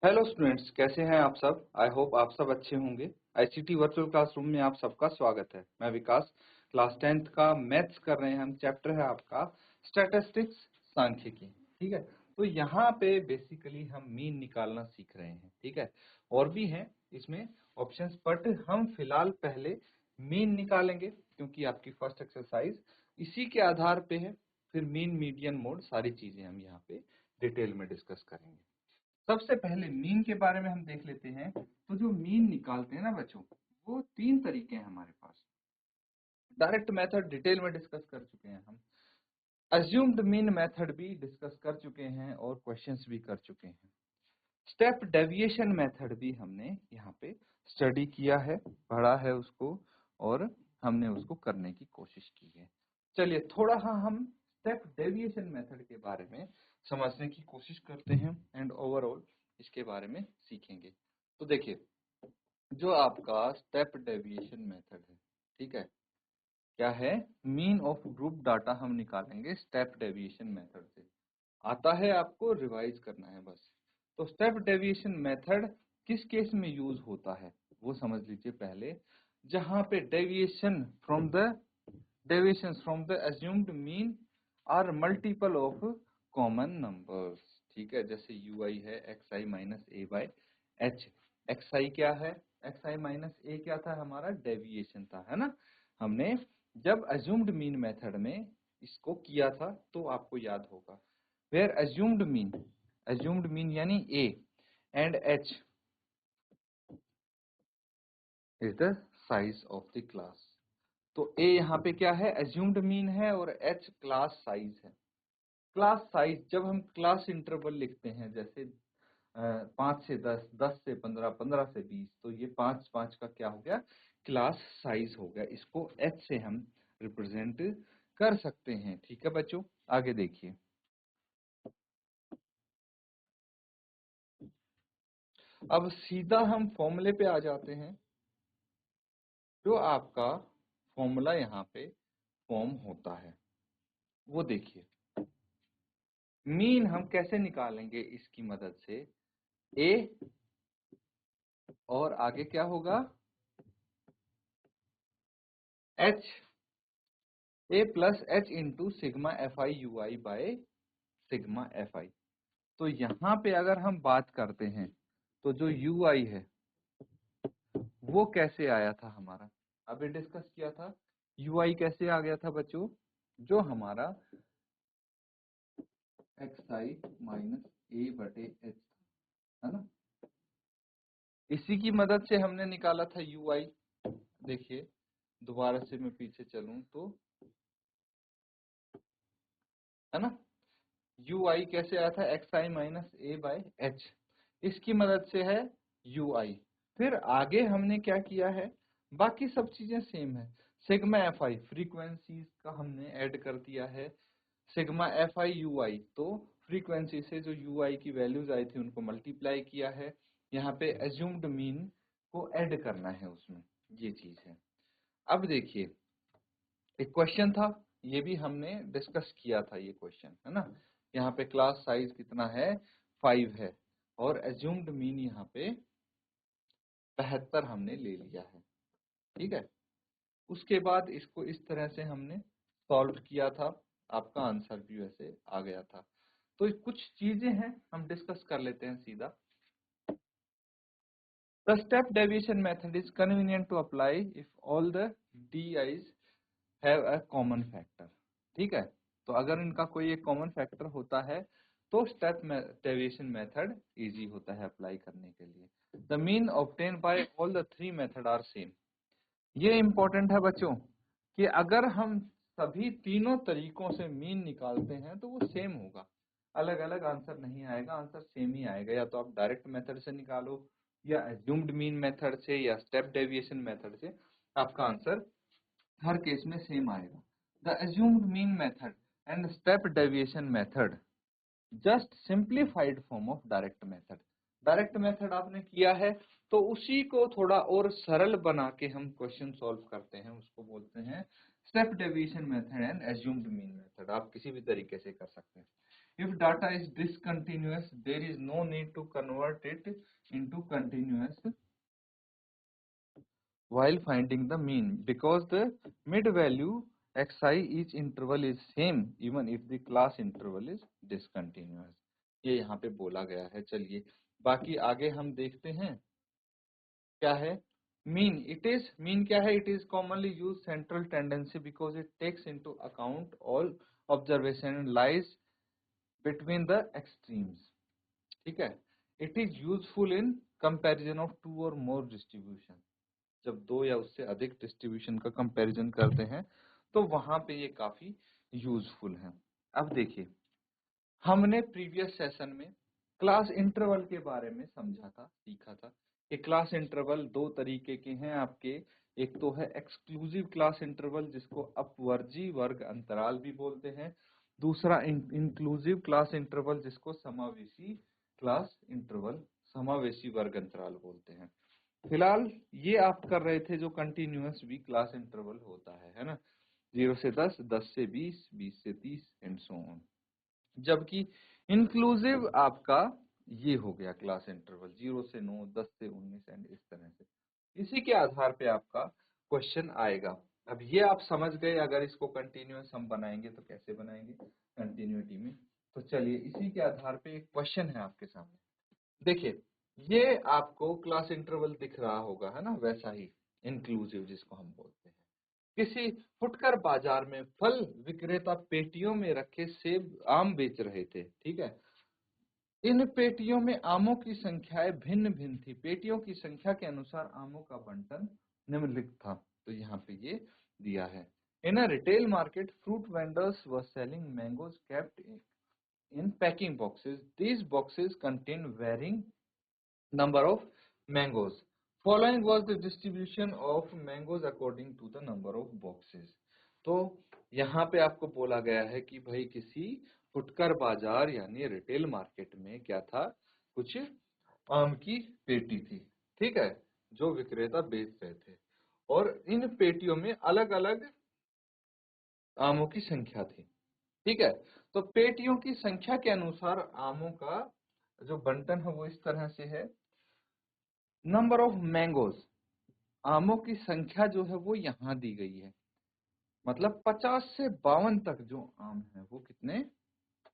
Hello students, कैसे हैं आप सब। आई होप आप सब अच्छे होंगे। आईसीटी वर्चुअल क्लासरूम में आप सबका स्वागत है। मैं विकास, क्लास 10th का मैथ्स कर रहे हैं हम। चैप्टर है आपका स्टैटिस्टिक्स, सांख्यिकी। ठीक है, तो यहाँ पे बेसिकली हम मीन निकालना सीख रहे हैं। ठीक है, और भी हैं इसमें ऑप्शंस, बट हम फिलहाल पहले मीन निकालेंगे क्योंकि आपकी फर्स्ट एक्सरसाइज इसी के आधार पे है। फिर मीन, मीडियन, मोड, सारी चीजें हम यहाँ पे डिटेल में डिस्कस करेंगे। सबसे पहले मीन के बारे में हम देख लेते हैं। तो जो मीन निकालते हैं ना बच्चों, वो तीन तरीके हैं हमारे पास। डायरेक्ट मेथड डिटेल में डिस्कस कर चुके हैं हम, अज्यूम्ड मीन मेथड भी डिस्कस कर चुके हैं और क्वेश्चंस भी कर चुके हैं। स्टेप डेविएशन मेथड भी हमने यहाँ पे स्टडी किया है, पढ़ा है उसको, और हमने उसको करने की कोशिश की है। चलिए थोड़ा हम स्टेप डेविएशन मेथड के बारे में समझने की कोशिश करते हैं एंड ओवरऑल इसके बारे में सीखेंगे। तो देखिए, जो आपका स्टेप डेविएशन मेथड है, ठीक है, क्या है, मीन ऑफ ग्रुप डाटा हम निकालेंगे स्टेप डेविएशन मेथड से। आता है, आपको रिवाइज करना है बस। तो स्टेप डेविएशन मेथड किस केस में यूज होता है वो समझ लीजिए पहले। जहां पे deviations from the assumed mean are multiple of common numbers. ठीक है, जैसे ui है xi minus a by h. xi क्या है, xi माइनस ए क्या था, हमारा डेविएशन था, है ना। हमने जब अज्यूम्ड मीन मेथड में इसको किया था तो आपको याद होगा, वेयर अज्यूम्ड मीन यानी a and h is the size of the class. तो a यहाँ पे क्या है, अज्यूम्ड मीन है, और h क्लास साइज है। क्लास साइज, जब हम क्लास इंटरवल लिखते हैं, जैसे 5 से 10, 10 से 15, 15 से 20, तो ये 5 5 का क्या हो गया, क्लास साइज हो गया। इसको h से हम रिप्रेजेंट कर सकते हैं। ठीक है बच्चों, आगे देखिए। अब सीधा हम फॉर्मूले पे आ जाते हैं। जो आपका फॉर्मूला यहाँ पे फॉर्म होता है वो देखिए। मीन हम कैसे निकालेंगे इसकी मदद से, ए और आगे क्या होगा, H, A plus H into sigma F I you I by sigma F I. तो यहाँ पे अगर हम बात करते हैं तो जो यू आई है वो कैसे आया था हमारा, अभी डिस्कस किया था। यू आई कैसे आ गया था बच्चों, जो हमारा एक्स आई माइनस ए बटे एच, है ना। इसी की मदद से हमने निकाला था यू आई। देखिए, दोबारा से मैं पीछे चलूं तो, है ना, यू आई कैसे आया था, x I minus a by H, इसकी मदद से है यू आई। फिर आगे हमने क्या किया है, बाकी सब चीजें सेम है। सिग्मा एफ आई फ्रीक्वेंसीज का हमने ऐड कर दिया है। सिग्मा एफ आई यू आई, तो फ्रीक्वेंसी से जो यू आई की वैल्यूज आई थी उनको मल्टीप्लाई किया है। यहाँ पे एज्यूम्ड मीन को ऐड करना है उसमें, ये चीज है। अब देखिए, एक क्वेश्चन था, ये भी हमने डिस्कस किया था ये क्वेश्चन, है ना। यहाँ पे क्लास साइज कितना है, 5 है, और एज्यूम्ड मीन यहाँ पे 75 हमने ले लिया है। ठीक है, उसके बाद इसको इस तरह से हमने सॉल्व किया था, आपका आंसर भी वैसे आ गया था। तो कुछ चीजें हैं हम डिस्कस कर लेते हैं सीधा। The step deviation method is convenient to apply if all the DIs have a common factor. ठीक है, तो अगर इनका कोई एक कॉमन फैक्टर होता है तो स्टेप डेविएशन मेथड इजी होता है अप्लाई करने के लिए। The mean obtain by all the three method are same. ये इंपॉर्टेंट है बच्चों कि अगर हम सभी तीनों तरीकों से मीन निकालते हैं तो वो सेम होगा, अलग अलग आंसर नहीं आएगा, आंसर सेम ही आएगा। या तो आप डायरेक्ट मेथड से निकालो, या एज्यूम्ड मीन मेथड से, या स्टेप डेविएशन मेथड से, आपका आंसर हर केस में सेम आएगा। The assumed mean method and step deviation method just simplified form of direct method। Direct method आपने किया है तो उसी को थोड़ा और सरल बना के हम क्वेश्चन सॉल्व करते हैं, उसको बोलते हैं step deviation method and assumed mean method. आप किसी भी तरीके से कर सकते हैं। If data is discontinuous, there is no need to convert it into continuous while finding the mean, because the mid value xi each interval is same even if the class interval is discontinuous. ये यहाँ पे बोला गया है। चलिए बाकी आगे हम देखते हैं क्या है मीन। मीन क्या है? It is commonly use central tendency because it takes into account all observation lies between the extremes. ठीक है। It is useful in comparison of two और मोर डिस्ट्रीब्यूशन। जब दो या उससे अधिक डिस्ट्रीब्यूशन का कंपैरिजन करते हैं तो वहां पे ये काफी यूजफुल है। अब देखिए हमने प्रीवियस सेशन में क्लास इंटरवल के बारे में समझा था, सीखा था कि क्लास इंटरवल दो तरीके के हैं आपके। एक तो है एक्सक्लूसिव क्लास इंटरवल जिसको अपवर्जी वर्ग अंतराल भी बोलते हैं, दूसरा इंक्लूसिव क्लास इंटरवल जिसको समावेशी क्लास इंटरवल, समावेशी वर्ग अंतराल बोलते हैं। फिलहाल ये आप कर रहे थे जो कंटिन्यूअस भी क्लास इंटरवल होता है ना, 0 से 10, 10 से 20, 20 से 30 एंड सो ऑन। जबकि इंक्लूसिव आपका ये हो गया क्लास इंटरवल 0 से 9, 10 से 19 एंड इस तरह से। इसी के आधार पे आपका क्वेश्चन आएगा। अब ये आप समझ गए, अगर इसको कंटिन्यूअस हम बनाएंगे तो कैसे बनाएंगे कंटिन्यूटी में। तो चलिए इसी के आधार पे एक क्वेश्चन है आपके सामने। देखिए ये आपको क्लास इंटरवल दिख रहा होगा है ना, वैसा ही इंक्लूसिव जिसको हम बोलते हैं। किसी फुटकर बाजार में फल विक्रेता पेटियों में रखे सेब आम बेच रहे थे। ठीक है। इन पेटियों में आमों की संख्याएं भिन्न भिन्न थी। पेटियों की संख्या के अनुसार आमों का बंटन निम्नलिखित था। तो यहाँ पे ये दिया है। In a retail market fruit vendors were selling mangoes kept in packing boxes. These boxes contain varying number of mangoes. Following was the distribution of mangoes according to the number of boxes. तो यहाँ पे आपको बोला गया है कि भाई किसी फुटकर बाजार यानी रिटेल मार्केट में क्या था, कुछ आम की पेटी थी। ठीक है, जो विक्रेता बेच रहे थे और इन पेटियों में अलग अलग आमों की संख्या थी। ठीक है। तो पेटियों की संख्या के अनुसार आमों का जो बंटन है वो इस तरह से है। नंबर ऑफ मैंगोज, आमों की संख्या जो है वो यहाँ दी गई है। मतलब 50 से 52 तक जो आम है वो कितने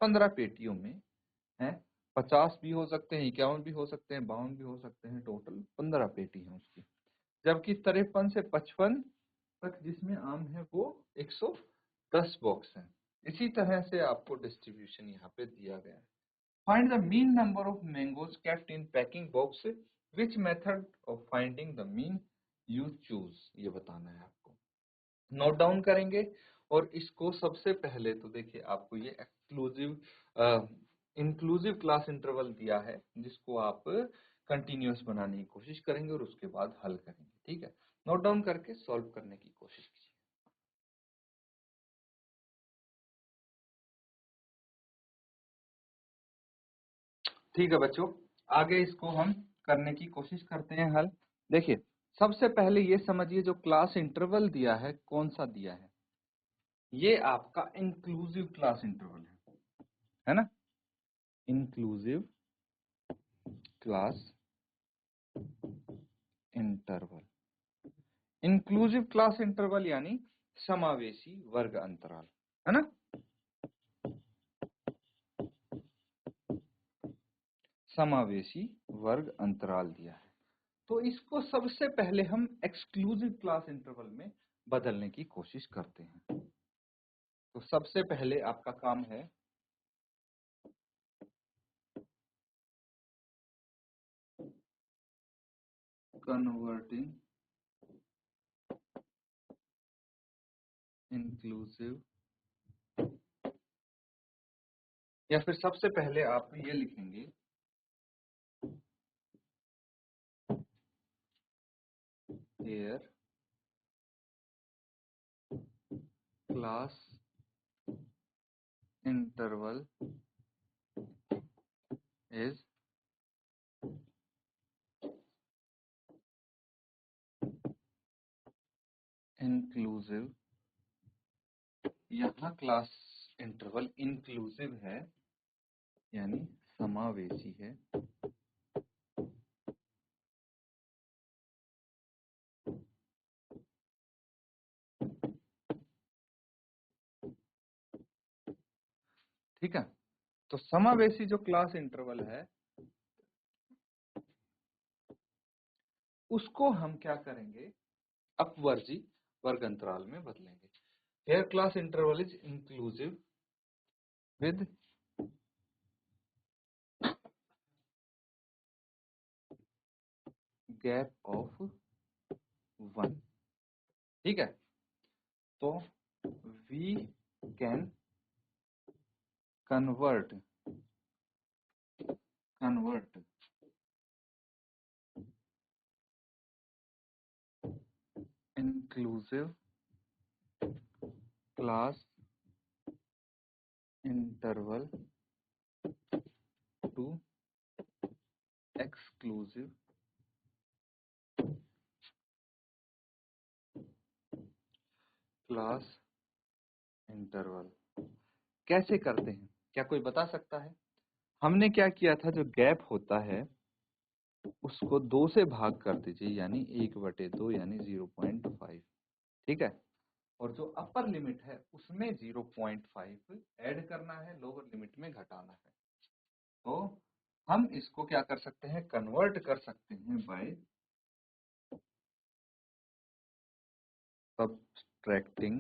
15 पेटियों में है। 50 भी हो सकते हैं, 51 भी हो सकते हैं, 52 भी हो सकते हैं, टोटल 15 पेटी है उसकी। जबकि 53 से 55 तक जिसमें आम है वो 110 बॉक्स है। इसी तरह से आपको डिस्ट्रीब्यूशन यहाँ पे दिया गया है। Find the mean number of mangoes kept in packing box, which method of finding the mean you choose, ये बताना है आपको। नोट डाउन करेंगे और इसको सबसे पहले तो देखिए आपको ये एक्सक्लूसिव इंक्लूसिव क्लास इंटरवल दिया है जिसको आप कंटिन्यूअस बनाने की कोशिश करेंगे और उसके बाद हल करेंगे। ठीक है, नोट डाउन करके सॉल्व करने की कोशिश कीजिए। ठीक है बच्चों, आगे इसको हम करने की कोशिश करते हैं हल। देखिए सबसे पहले ये समझिए जो क्लास इंटरवल दिया है कौन सा दिया है, ये आपका इंक्लूसिव क्लास इंटरवल है ना, inclusive class interval. Inclusive class interval यानी समावेशी वर्ग अंतराल है ना। समावेशी वर्ग अंतराल दिया है तो इसको सबसे पहले हम एक्सक्लूसिव क्लास इंटरवल में बदलने की कोशिश करते हैं। तो सबसे पहले आपका काम है कन्वर्टिंग इंक्लूसिव, या फिर सबसे पहले आप ये लिखेंगे here class interval is inclusive। यहाँ क्लास इंटरवल इंक्लूसिव है यानी समावेशी है। ठीक है, तो समावेशी जो क्लास इंटरवल है उसको हम क्या करेंगे, अपवर्जी वर्ग अंतराल में बदलेंगे। Here class interval is inclusive with gap of 1। ठीक है, तो we can convert inclusive class interval to exclusive class interval. कैसे करते हैं, क्या कोई बता सकता है? हमने क्या किया था, जो गैप होता है उसको 2 से भाग कर दीजिए, यानी 1/2 यानी 0.5। ठीक है, और जो अपर लिमिट है उसमें 0.5 ऐड करना है, लोअर लिमिट में घटाना है। तो हम इसको क्या कर सकते हैं, कन्वर्ट कर सकते हैं bye subtracting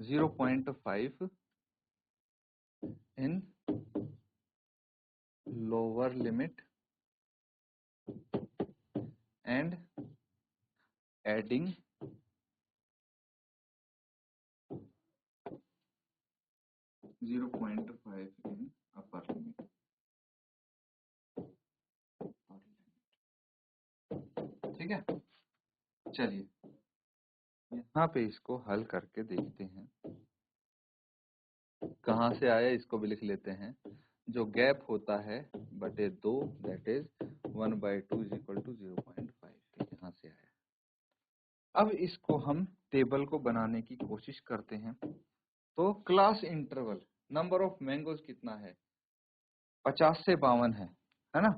0.5 in lower limit and adding 0.5 in upper limit। ठीक है, चलिए यहाँ पे इसको हल करके देखते हैं। कहाँ से आया इसको भी लिख लेते हैं। जो गैप होता है बटे 2 that is 1/2 is equal to 0.5, यहाँ से आया। अब इसको हम टेबल को बनाने की कोशिश करते हैं। तो class interval number of mangoes कितना है, 50 से 52 है ना।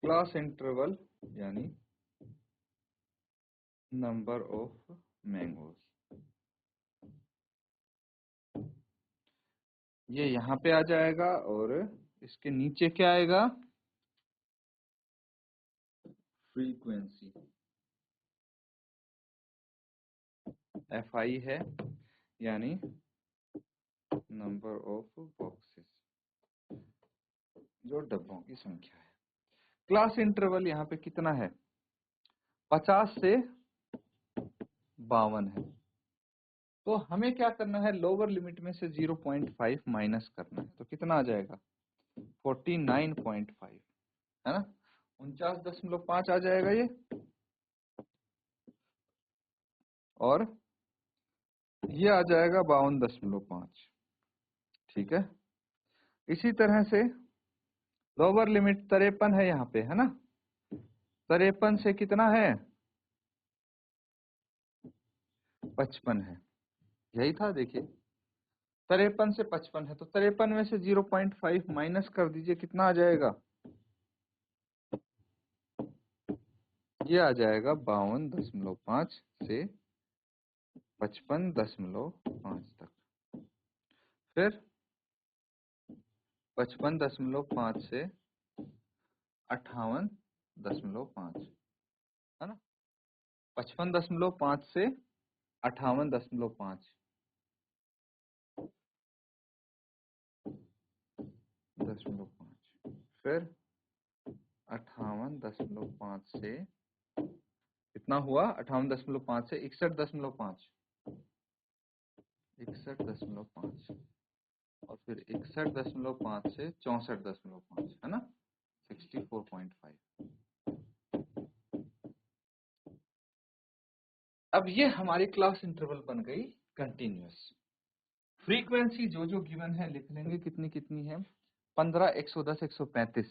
क्लास इंटरवल यानी नंबर ऑफ मैंगोज, ये यहाँ पे आ जाएगा और इसके नीचे क्या आएगा, फ्रीक्वेंसी FI है, यानी नंबर ऑफ बॉक्सेस, जो डब्बों की संख्या है। क्लास इंटरवल यहाँ पे कितना है, 50 से 52 है। तो हमें क्या करना है, लोअर लिमिट में से 0.5 माइनस करना है, तो कितना आ जाएगा 49.5, है ना, 49.5 आ जाएगा ये। और ये आ जाएगा 52.5। ठीक है, इसी तरह से लोअर लिमिट 53 है यहाँ पे, है ना, 53 से कितना है 55 है, यही था। देखिए 53 से 55 है, तो 53 में से 0.5 माइनस कर दीजिए, कितना आ जाएगा, ये आ जाएगा 52.5 से 55.5 तक। फिर 55.5 से 58.5, है ना, 55.5 से 58.5, फिर 58.5 से कितना हुआ, 58.5 से 61.5, 61.5, और फिर 61.5 से 64.5, है ना, 64.5। अब ये हमारी क्लास इंटरवल बन गई कंटिन्यूअस। फ्रीक्वेंसी जो जो गिवन है लिख लेंगे, कितनी कितनी है, 15, 110, 135,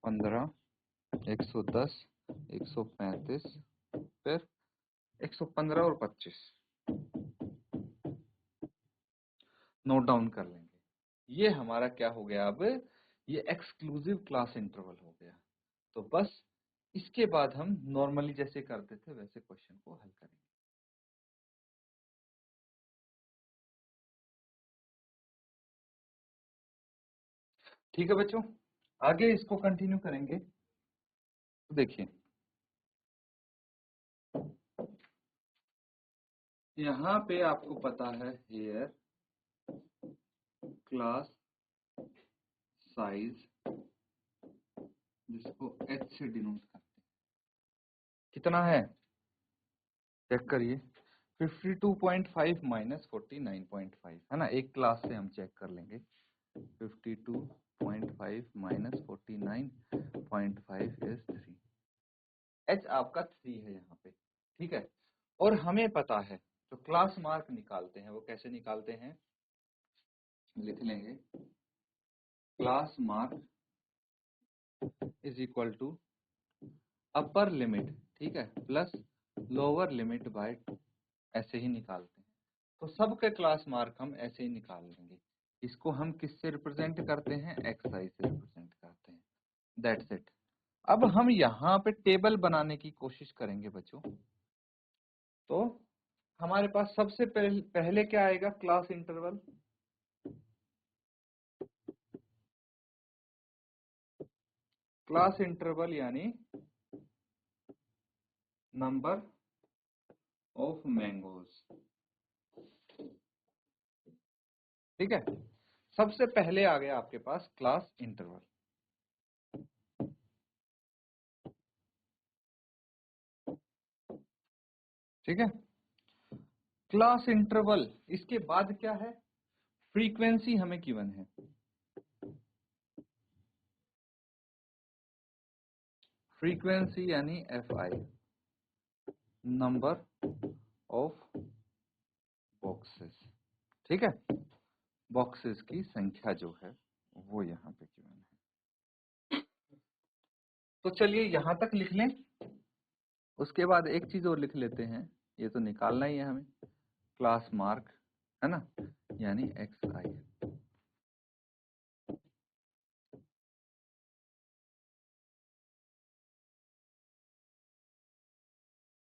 15, 110, 135, फिर 115 और 25 नोट डाउन कर लेंगे। ये हमारा क्या हो गया, अब ये एक्सक्लूसिव क्लास इंटरवल हो गया। तो बस इसके बाद हम नॉर्मली जैसे करते थे वैसे क्वेश्चन को हल करेंगे। ठीक है बच्चों, आगे इसको कंटिन्यू करेंगे। तो देखिए यहाँ पे आपको पता है हेयर क्लास साइज, जिसको h से डिनोट करते हैं, कितना है चेक करिए। 52.5 माइनस 49.5 है ना, एक क्लास से हम चेक कर लेंगे। 52.5 माइनस 49.5 इज 3। h आपका 3 है यहाँ पे, ठीक है। और हमें पता है तो क्लास मार्क निकालते हैं, वो कैसे निकालते हैं, लिख लेंगे class mark is equal to upper limit, ठीक है, प्लस लोअर लिमिट बाय 2, ऐसे ही निकालते हैं। तो सबके क्लास मार्क हम ऐसे ही निकाल लेंगे। इसको हम किससे रिप्रेजेंट करते हैं, xi से रिप्रेजेंट करते हैं, दैट्स इट। अब हम यहाँ पे टेबल बनाने की कोशिश करेंगे बच्चों। तो हमारे पास सबसे पहले क्या आएगा, क्लास इंटरवल। क्लास इंटरवल यानी नंबर ऑफ मैंगोज, ठीक है। सबसे पहले आ गया आपके पास क्लास इंटरवल, ठीक है। क्लास इंटरवल, इसके बाद क्या है, फ्रीक्वेंसी हमें गिवन है। फ्रीक्वेंसी यानी fi, नंबर ऑफ बॉक्सेस, ठीक है। बॉक्सेस की संख्या जो है वो यहाँ पे गिवन है। तो चलिए यहां तक लिख लें। उसके बाद एक चीज और लिख लेते हैं, ये तो निकालना ही है हमें, क्लास मार्क है ना, यानी xi,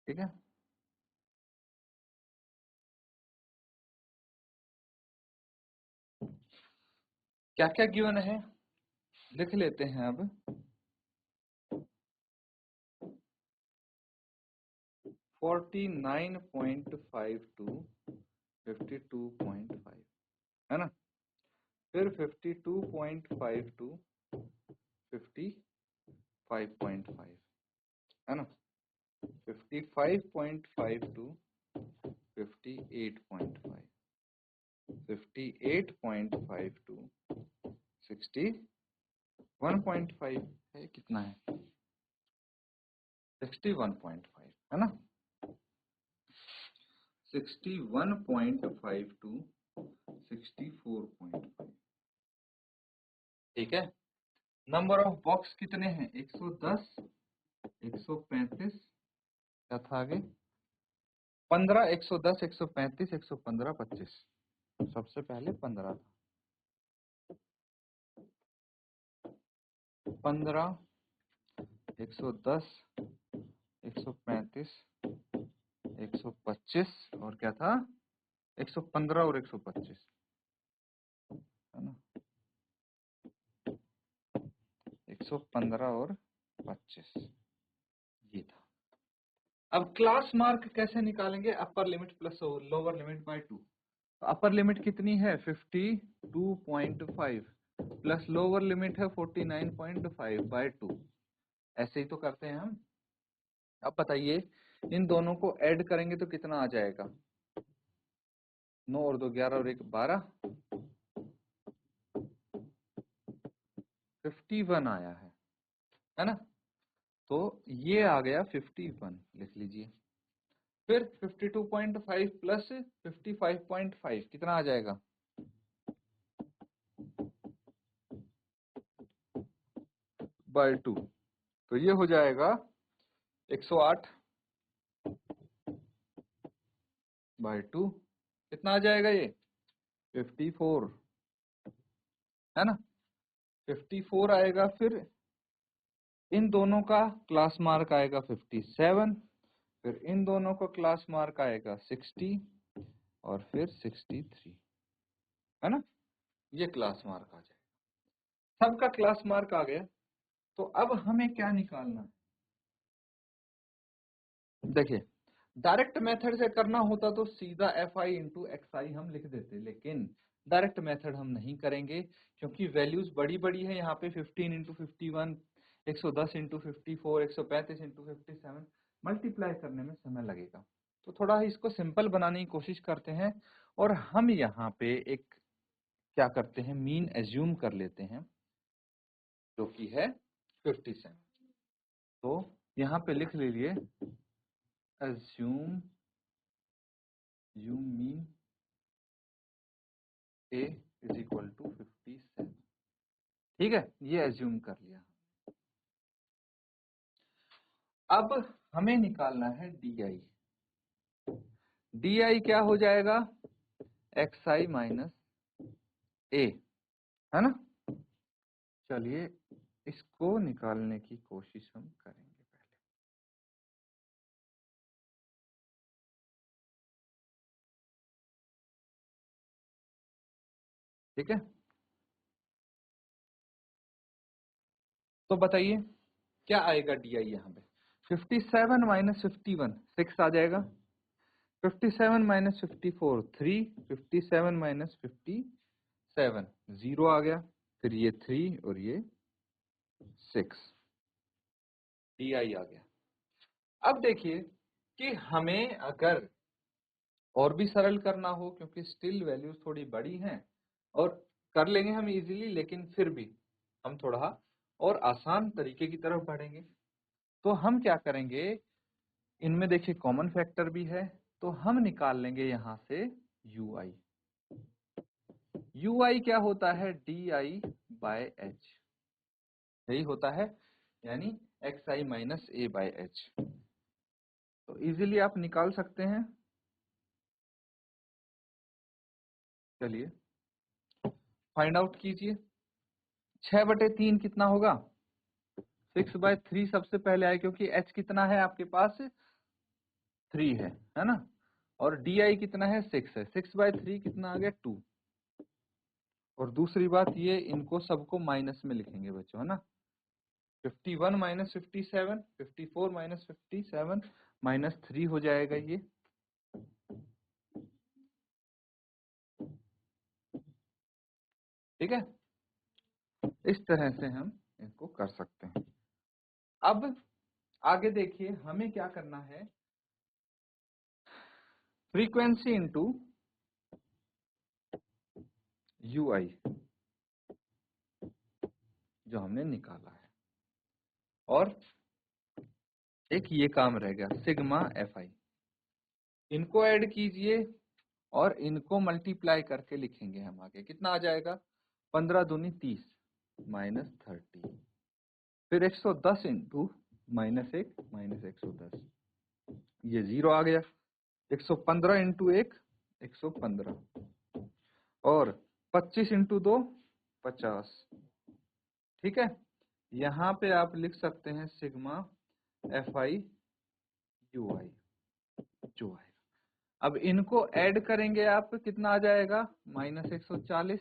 ठीक है। क्या क्या गिवन है लिख लेते हैं अब। 49.5 टू 52.5 है ना, फिर 52.5 टू 55.5 है ना, 55.5 टू 58.5, 58.5 टू 61.5 है, कितना है 61.5 है ना, 61.5 टू 64.5, ठीक है। नंबर ऑफ बॉक्स कितने हैं, 110, 135, क्या था आगे, 15, 110, 135, 115, 25। सबसे पहले 15 था, 15, 110, 135, 125 और क्या था 115 और 125 है ना, 115 और 25 ये था। अब क्लास मार्क कैसे निकालेंगे, upper limit plus lower limit by 2। Upper limit कितनी है 52.5 प्लस लोअर लिमिट है 49.5 बाय 2, ऐसे ही तो करते हैं हम। अब बताइए इन दोनों को ऐड करेंगे तो कितना आ जाएगा, 9 और 2 11 और 1 12, 51 आया है ना। तो ये आ गया 51, लिख लीजिए। फिर 52.5 प्लस 55.5 कितना आ जाएगा, बाय 2, तो ये हो जाएगा 108 बाय 2 कितना आ जाएगा ये 54 है ना, 54 आएगा। फिर इन दोनों का क्लास मार्क आएगा 57, फिर इन दोनों का क्लास मार्क आएगा 60 और फिर 63 है ना, ये क्लास मार्क आ जाएगा। सबका क्लास मार्क आ गया। तो अब हमें क्या निकालना है, देखिए डायरेक्ट मेथड से करना होता तो सीधा fi इंटू xi हम लिख देते, लेकिन डायरेक्ट मेथड हम नहीं करेंगे क्योंकि वैल्यूज बड़ी बड़ी है यहाँ पे। 15 इंटू 51, 110 इंटू 54, 135 इंटू 57, मल्टीप्लाई करने में समय लगेगा। तो थोड़ा इसको सिंपल बनाने की कोशिश करते हैं और हम यहाँ पे एक क्या करते हैं, मीन एज्यूम कर लेते हैं जो कि है 57। तो यहाँ पे लिख लीजिए assume mean a is equal to 57। ठीक है, ये assume कर लिया। अब हमें निकालना है di। di क्या हो जाएगा, xi माइनस a है ना। चलिए इसको निकालने की कोशिश हम करेंगे पहले। ठीक है, तो बताइए क्या आएगा di यहाँ पे। 57 माइनस 51 6 आ जाएगा, 57 माइनस 54 3, 57 माइनस 57 0 आ गया, फिर ये 3 और ये 6 di आ गया। अब देखिए कि हमें अगर और भी सरल करना हो, क्योंकि स्टिल वैल्यूज थोड़ी बड़ी हैं और कर लेंगे हम इजीली, लेकिन फिर भी हम थोड़ा और आसान तरीके की तरफ बढ़ेंगे। तो हम क्या करेंगे, इनमें देखिए कॉमन फैक्टर भी है, तो हम निकाल लेंगे यहां से ui। ui क्या होता है, di बाय h, यही होता है, यानी xi minus a by h। तो इजीली आप निकाल सकते हैं। चलिए फाइंड आउट कीजिए। 6/3 कितना होगा, 6/3 सबसे पहले आए, क्योंकि h कितना है आपके पास 3 है ना, और di कितना है 6 है। 6/3 कितना आ गया 2। और दूसरी बात ये, इनको सबको माइनस में लिखेंगे बच्चों, है ना। 51 माइनस 57, 54 माइनस 57 माइनस 3 हो जाएगा ये। ठीक है, इस तरह से हम इसको कर सकते हैं। अब आगे देखिए हमें क्या करना है, फ्रीक्वेंसी इंटू ui जो हमने निकाला है, और एक ये काम रह गया सिग्मा fi। इनको ऐड कीजिए और इनको मल्टीप्लाई करके लिखेंगे हम आगे। कितना आ जाएगा, 15 दूनी 30 माइनस 30, फिर 110 इंटू -1 माइनस 110, ये 0 आ गया। 115 इंटू 1 115, और 25 इंटू 2 50। ठीक है, यहाँ पे आप लिख सकते हैं सिग्मा fi ui जो है। अब इनको ऐड करेंगे आप, कितना आ जाएगा -140,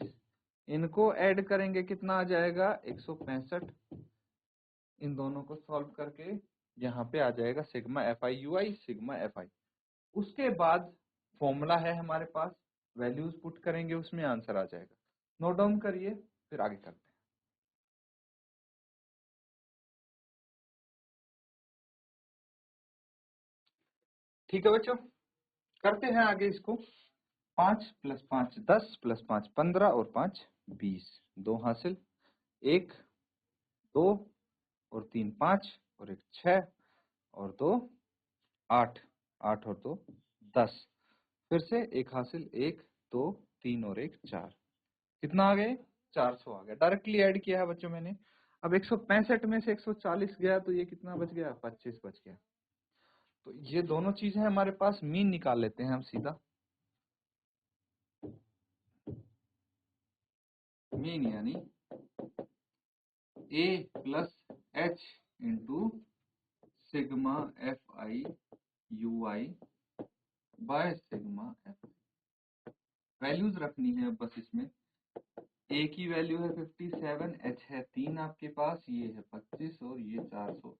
इनको ऐड करेंगे कितना आ जाएगा 165। इन दोनों को सॉल्व करके यहाँ पे आ जाएगा sigma fi ui sigma fi। उसके बाद फॉर्मूला है हमारे पास, वैल्यूज पुट करेंगे उसमें आंसर आ जाएगा। नोट डाउन करिए, फिर आगे करते हैं। ठीक है बच्चों, करते हैं आगे इसको। 5 + 5 10 + 5 15 और 5 20, 2 हासिल, 1 2 और 3 5 और 1 6 और 2 8, 8 और 2 10, फिर से 1 हासिल, 1 2 3 और 1 4, कितना आ गए 400 आ गया। डायरेक्टली ऐड किया है बच्चों मैंने। अब 165 में से 140 गया तो ये कितना बच गया, 25 बच गया। तो ये दोनों चीजें हमारे पास, मीन निकाल लेते हैं हम सीधा। मीन यानी a plus h into sigma F I you I by sigma F. Values रखनी है बस इसमें। a की वैल्यू है 57, h है 3 आपके पास, ये है 25 और ये 400।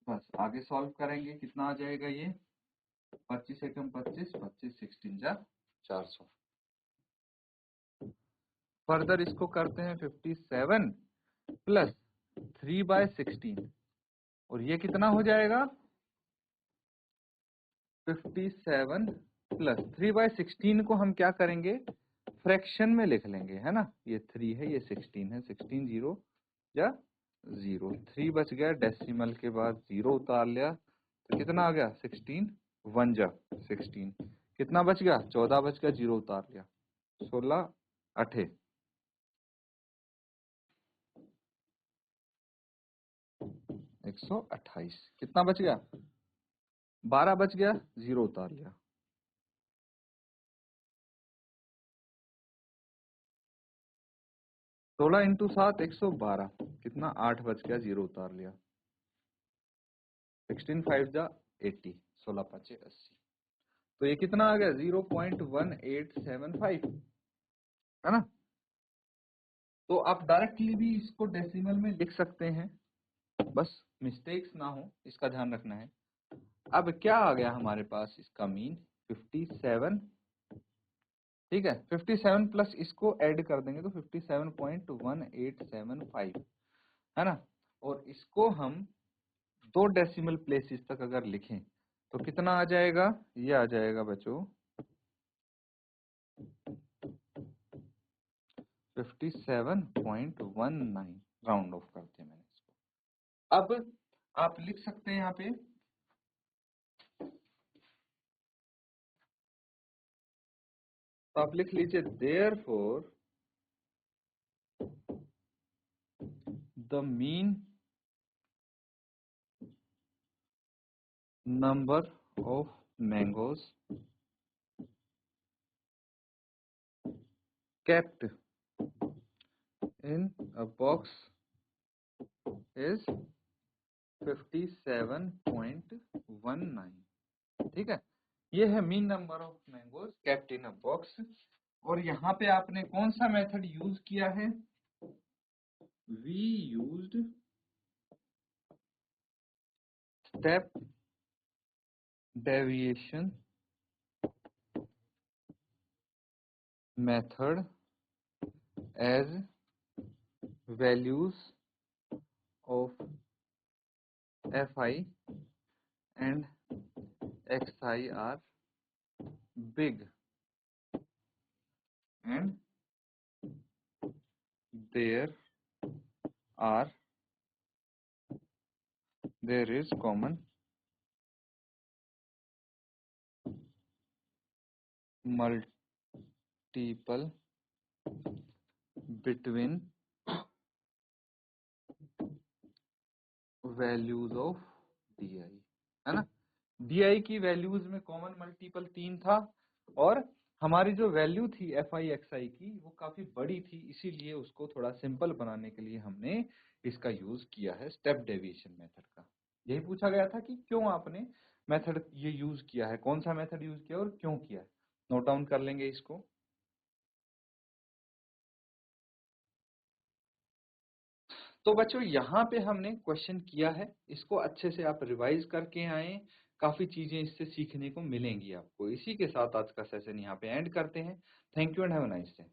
बस आगे सॉल्व करेंगे, कितना आ जाएगा ये 25 एकम 25, 25 16 जा 400। फर्दर इसको करते हैं 57 प्लस 3/16 और ये कितना हो जाएगा 57 प्लस 3/16 को हम क्या करेंगे फ्रैक्शन में लिख लेंगे, है ना। ये 3 है, ये 16 है, 16 0 या 0, 3 बच गया, डेसिमल के बाद 0 उतार लिया तो कितना आ गया 16, 1 जा 16, कितना बच गया 14 बच गया, 0 उतार लिया 16 8 128, कितना बच गया 12 बच गया, 0 उतार लिया। सोलह इंटू 7 112, कितना 8 बच गया, 0 उतार लिया। 16 5 जा 80, 16 5 80, तो ये कितना आ गया 0.1875, है ना। तो आप डायरेक्टली भी इसको डेसिमल में लिख सकते हैं, बस मिस्टेक्स ना हो इसका ध्यान रखना है। अब क्या आ गया हमारे पास इसका मीन 57, ठीक है। 57 प्लस इसको ऐड कर देंगे तो 57.1875, है ना। और इसको हम 2 डेसिमल प्लेसेस तक अगर लिखें तो कितना आ जाएगा, ये आ जाएगा बच्चों 57.19, राउंड ऑफ करते हैं मैंने इसको। अब आप लिख सकते हैं यहाँ पे तो आप लिख लीजिए therefore the mean number of mangoes kept in a box is 57.19, ठीक है। ये है mean number of mangoes kept in a box. और यहाँ पे आपने कौन सा मेथड यूज किया है, we used step deviation method as values of fi and xi are big and there is common multiple between values of D I, है ना। डी आई की वैल्यूज में कॉमन मल्टीपल 3 था और हमारी जो वैल्यू थी एफ आई एक्स आई की वो काफी बड़ी थी, इसीलिए उसको थोड़ा सिंपल बनाने के लिए हमने इसका यूज किया है स्टेप डेविएशन मेथड का। यही पूछा गया था कि क्यों आपने मेथड ये यूज किया है, कौन सा मेथड यूज किया और क्यों किया है। नोट डाउन कर लेंगे इसको। तो बच्चों यहाँ पे हमने क्वेश्चन किया है, इसको अच्छे से आप रिवाइज करके आए, काफी चीजें इससे सीखने को मिलेंगी आपको। इसी के साथ आज का सेशन यहाँ पे एंड करते हैं। Thank you and have a nice day.